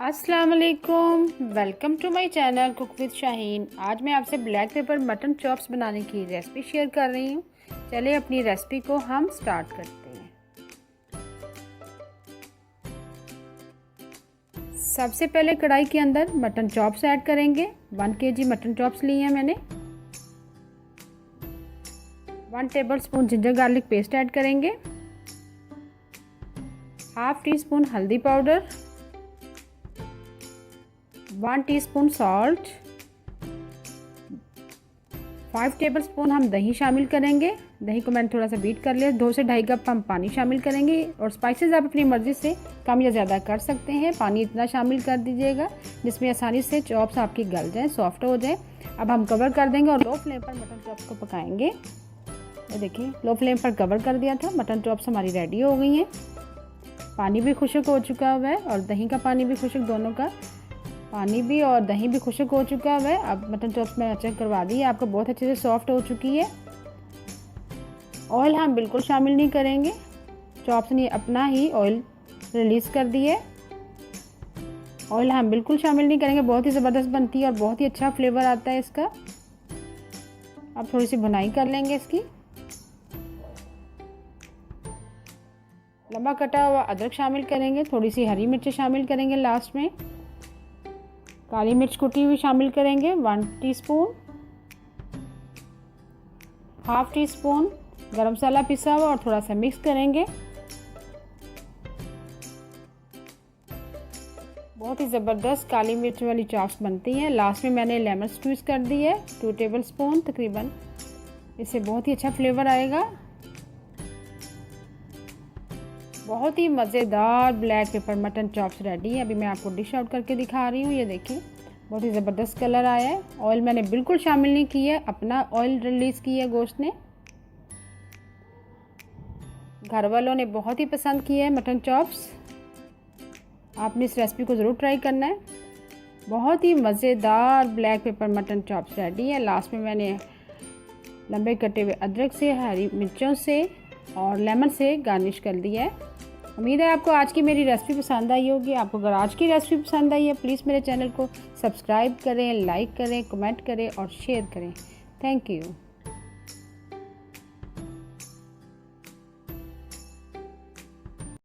अस्सलाम वालेकुम, welcome to my channel cook with Shaheen. आज मैं आपसे ब्लैक पेपर मटन चॉप्स बनाने की रेसिपी शेयर कर रही हूँ। चलिए अपनी रेसिपी को हम स्टार्ट करते हैं। सबसे पहले कढ़ाई के अंदर मटन चॉप्स ऐड करेंगे। 1 kg मटन चॉप्स लिए हैं मैंने। 1 tablespoon ginger garlic paste add करेंगे। हाफ टी स्पून हल्दी पाउडर, 1 टीस्पून सॉल्ट, 5 टेबलस्पून हम दही शामिल करेंगे। दही को मैंने थोड़ा सा बीट कर लिया। 2 से 2.5 कप हम पानी शामिल करेंगे और स्पाइसेस आप अपनी मर्ज़ी से कम या ज़्यादा कर सकते हैं। पानी इतना शामिल कर दीजिएगा जिसमें आसानी से चॉप्स आपकी गल जाएँ, सॉफ्ट हो जाए। अब हम कवर कर देंगे और लो फ्लेम पर मटन चॉप्स को पकाएंगे। ये देखिए, लो फ्लेम पर कवर कर दिया था। मटन चॉप्स हमारी रेडी हो गई हैं। पानी भी खुश्क हो चुका हुआ है और दही का पानी भी खुश्क, दोनों का पानी भी और दही भी खुश्क हो चुका है। अब मटन चॉप्स में चेक करवा दी है आपको, बहुत अच्छे से सॉफ्ट हो चुकी है। ऑयल हम बिल्कुल शामिल नहीं करेंगे। चॉप्स ने अपना ही ऑयल रिलीज़ कर दिए। ऑयल हम बिल्कुल शामिल नहीं करेंगे। बहुत ही ज़बरदस्त बनती है और बहुत ही अच्छा फ्लेवर आता है इसका। अब थोड़ी सी भुनाई कर लेंगे इसकी। लंबा कटा हुआ अदरक शामिल करेंगे। थोड़ी सी हरी मिर्च शामिल करेंगे लास्ट में। काली मिर्च कुटी हुई शामिल करेंगे 1 टीस्पून। हाफ टी स्पून गरम मसाला पिसा हुआ और थोड़ा सा मिक्स करेंगे। बहुत ही ज़बरदस्त काली मिर्च वाली चॉप्स बनती हैं। लास्ट में मैंने लेमन स्क्वीज़ कर दी है 2 टेबलस्पून तकरीबन। इससे बहुत ही अच्छा फ्लेवर आएगा। बहुत ही मज़ेदार black pepper mutton chops ready है। अभी मैं आपको डिश आउट करके दिखा रही हूँ। ये देखिए, बहुत ही ज़बरदस्त कलर आया है। ऑयल मैंने बिल्कुल शामिल नहीं किया है, अपना ऑयल रिलीज़ किया है गोश्त ने। घर वालों ने बहुत ही पसंद किया है मटन चॉप्स। आपने इस रेसिपी को ज़रूर ट्राई करना है। बहुत ही मज़ेदार black pepper mutton chops ready है। लास्ट में मैंने लंबे कटे हुए अदरक से, हरी मिर्चों से और लेमन से गार्निश कर दिया है। उम्मीद है आपको आज की मेरी रेसिपी पसंद आई होगी। आपको अगर आज की रेसिपी पसंद आई है प्लीज़ मेरे चैनल को सब्सक्राइब करें, लाइक करें, कमेंट करें और शेयर करें। Thank you.